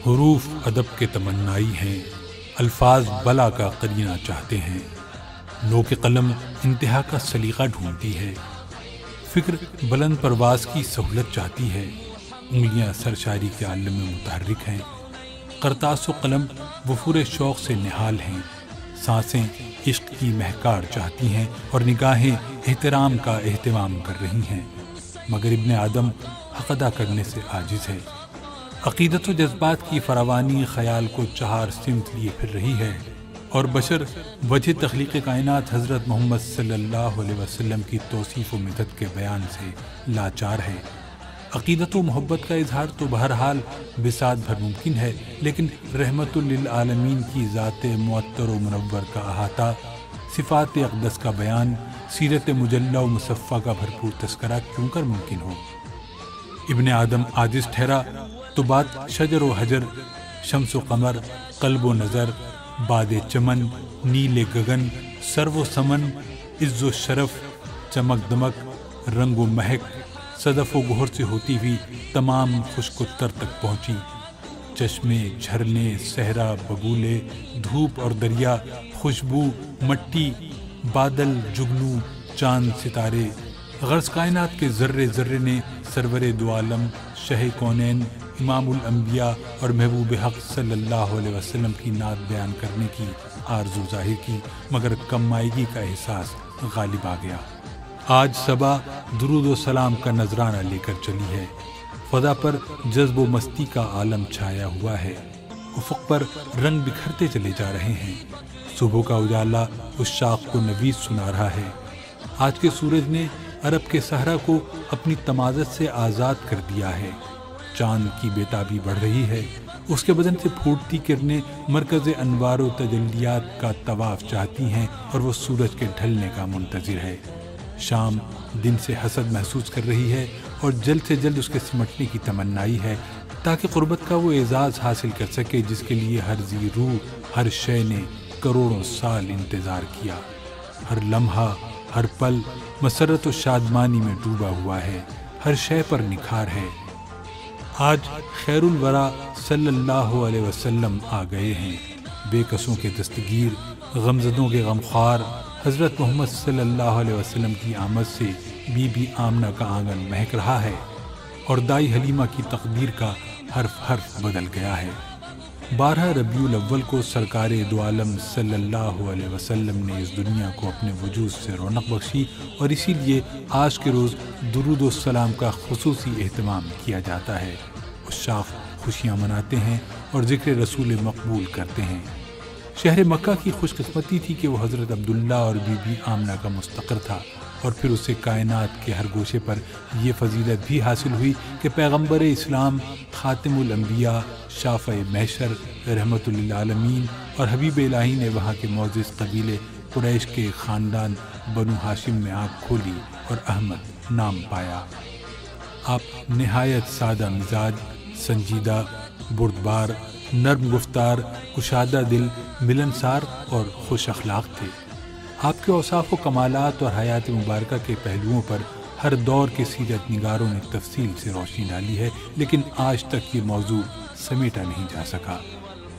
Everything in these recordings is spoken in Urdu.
حروف ادب کے تمنائی ہیں، الفاظ بلا کا قرینہ چاہتے ہیں، نو کے قلم انتہا کا سلیقہ ڈھونڈتی ہے، فکر بلند پرواز کی سہولت چاہتی ہے، انگلیاں سرشاری کے عالم میں متحرک ہیں، قرطاس و قلم وفور شوق سے نہال ہیں، سانسیں عشق کی مہکار چاہتی ہیں اور نگاہیں احترام کا اہتمام کر رہی ہیں، مگر ابن آدم حق ادا کرنے سے عاجز ہے۔ عقیدت و جذبات کی فراوانی خیال کو چہار سمت لیے پھر رہی ہے، اور بشر وجہ تخلیق کائنات حضرت محمد صلی اللہ علیہ وسلم کی توصیف و مدحت کے بیان سے لاچار ہے۔ عقیدت و محبت کا اظہار تو بہرحال بساط بھر ممکن ہے، لیکن رحمت للعالمین کی ذات معطر و منور کا احاطہ، صفات اقدس کا بیان، سیرت مجلہ و مصفہ کا بھرپور تذکرہ کیوں کر ممکن ہو؟ ابن آدم عاجز ٹھہرا تو بات شجر و حجر، شمس و قمر، قلب و نظر، باد چمن، نیل گگن، سرو و سمن، عز و شرف، چمک دمک، رنگ و مہک، صدف و گہر سے ہوتی ہوئی تمام خشک و تر تک پہنچی، چشمے، جھرنے، صحرا، بگولے، دھوپ اور دریا، خوشبو، مٹی، بادل، جگنو، چاند، ستارے، غرض کائنات کے ذرے ذرے نے سرور دو عالم، شہ کونین، امام الانبیاء اور محبوب حق صلی اللہ علیہ وسلم کی نعت بیان کرنے کی آرزو ظاہر کی، مگر کم مائگی کا احساس غالب آ گیا۔ آج صبا درود و سلام کا نذرانہ لے کر چلی ہے، فضا پر جذب و مستی کا عالم چھایا ہوا ہے، افق پر رنگ بکھرتے چلے جا رہے ہیں، صبح کا اجالا اس شاخ کو نوید سنا رہا ہے، آج کے سورج نے عرب کے صحرا کو اپنی تمازت سے آزاد کر دیا ہے، چاند کی بیتابی بڑھ رہی ہے، اس کے بدن سے پھوٹتی کرنیں مرکز انوار و تجلیات کا طواف چاہتی ہیں اور وہ سورج کے ڈھلنے کا منتظر ہے۔ شام دن سے حسد محسوس کر رہی ہے اور جلد سے جلد اس کے سمٹنے کی تمنائی ہے، تاکہ قربت کا وہ اعزاز حاصل کر سکے جس کے لیے ہر ذی روح، ہر شے نے کروڑوں سال انتظار کیا۔ ہر لمحہ، ہر پل مسرت و شادمانی میں ڈوبا ہوا ہے، ہر شے پر نکھار ہے۔ آج خیر الورا صلی اللہ علیہ وسلم آ گئے ہیں، بے کسوں کے دستگیر، غمزدوں کے غمخوار۔ حضرت محمد صلی اللہ علیہ وسلم کی آمد سے بی بی آمنہ کا آنگن مہک رہا ہے اور دائی حلیمہ کی تقدیر کا حرف حرف بدل گیا ہے۔ 12 ربیع الاول کو سرکار دو عالم صلی اللہ علیہ وسلم نے اس دنیا کو اپنے وجود سے رونق بخشی، اور اسی لیے آج کے روز درود و سلام کا خصوصی اہتمام کیا جاتا ہے، عشاق خوشیاں مناتے ہیں اور ذکر رسول مقبول کرتے ہیں۔ شہر مکہ کی خوش قسمتی تھی کہ وہ حضرت عبداللہ اور بی بی آمنہ کا مستقر تھا، اور پھر اسے کائنات کے ہر گوشے پر یہ فضیلت بھی حاصل ہوئی کہ پیغمبر اسلام، خاتم الانبیاء، شافع محشر، رحمت للعالمین اور حبیب الہی نے وہاں کے معزز قبیلے قریش کے خاندان بنو ہاشم میں آنکھ کھولی اور احمد نام پایا۔ آپ نہایت سادہ مزاج، سنجیدہ، بردبار، نرم گفتار، کشادہ دل، ملنسار اور خوش اخلاق تھے۔ آپ کے اوصاف و کمالات اور حیات مبارکہ کے پہلوؤں پر ہر دور کے سیرت نگاروں نے تفصیل سے روشنی ڈالی ہے، لیکن آج تک یہ موضوع سمیٹا نہیں جا سکا۔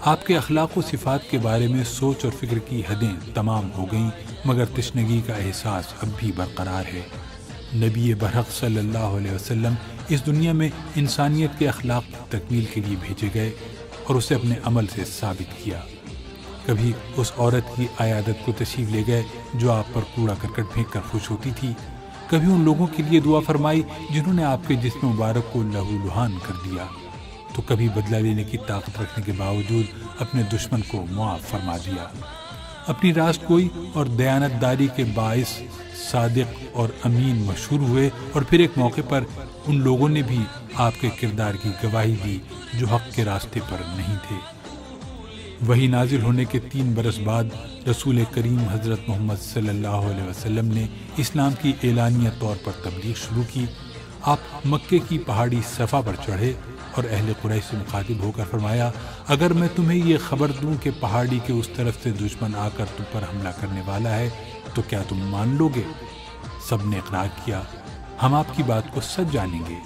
آپ کے اخلاق و صفات کے بارے میں سوچ اور فکر کی حدیں تمام ہو گئیں، مگر تشنگی کا احساس اب بھی برقرار ہے۔ نبی برحق صلی اللہ علیہ وسلم اس دنیا میں انسانیت کے اخلاق کی تکمیل کے لیے بھیجے گئے اور اسے اپنے عمل سے ثابت کیا۔ کبھی اس عورت کی عیادت کو تشریف لے گئے جو آپ پر کوڑا کرکٹ پھینک کر خوش ہوتی تھی، کبھی ان لوگوں کے لیے دعا فرمائی جنہوں نے آپ کے جسم مبارک کو لہو لہان کر دیا، تو کبھی بدلہ لینے کی طاقت رکھنے کے باوجود اپنے دشمن کو معاف فرما دیا۔ اپنی راست گوئی اور دیانت داری کے باعث صادق اور امین مشہور ہوئے، اور پھر ایک موقع پر ان لوگوں نے بھی آپ کے کردار کی گواہی دی جو حق کے راستے پر نہیں تھے۔ وحی نازل ہونے کے 3 برس بعد رسول کریم حضرت محمد صلی اللہ علیہ وسلم نے اسلام کی اعلانیہ طور پر تبلیغ شروع کی۔ آپ مکے کی پہاڑی صفا پر چڑھے اور اہل قریش سے مخاطب ہو کر فرمایا، اگر میں تمہیں یہ خبر دوں کہ پہاڑی کے اس طرف سے دشمن آ کر تم پر حملہ کرنے والا ہے تو کیا تم مان لو گے؟ سب نے اقرار کیا، ہم آپ کی بات کو سچ جانیں گے۔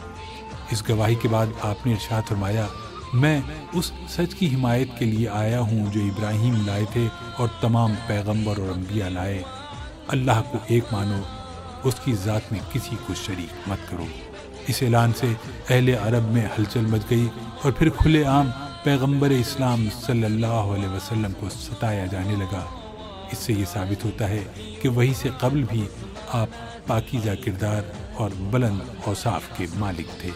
اس گواہی کے بعد آپ نے ارشاد فرمایا، میں اس سچ کی حمایت کے لیے آیا ہوں جو ابراہیم لائے تھے اور تمام پیغمبر اور انبیاء لائے۔ اللہ کو ایک مانو، اس کی ذات میں کسی کو شریک مت کرو۔ اس اعلان سے اہل عرب میں ہلچل مچ گئی اور پھر کھلے عام پیغمبر اسلام صلی اللہ علیہ وسلم کو ستایا جانے لگا۔ اس سے یہ ثابت ہوتا ہے کہ وحی سے قبل بھی آپ پاکیزہ کردار اور بلند اوصاف کے مالک تھے۔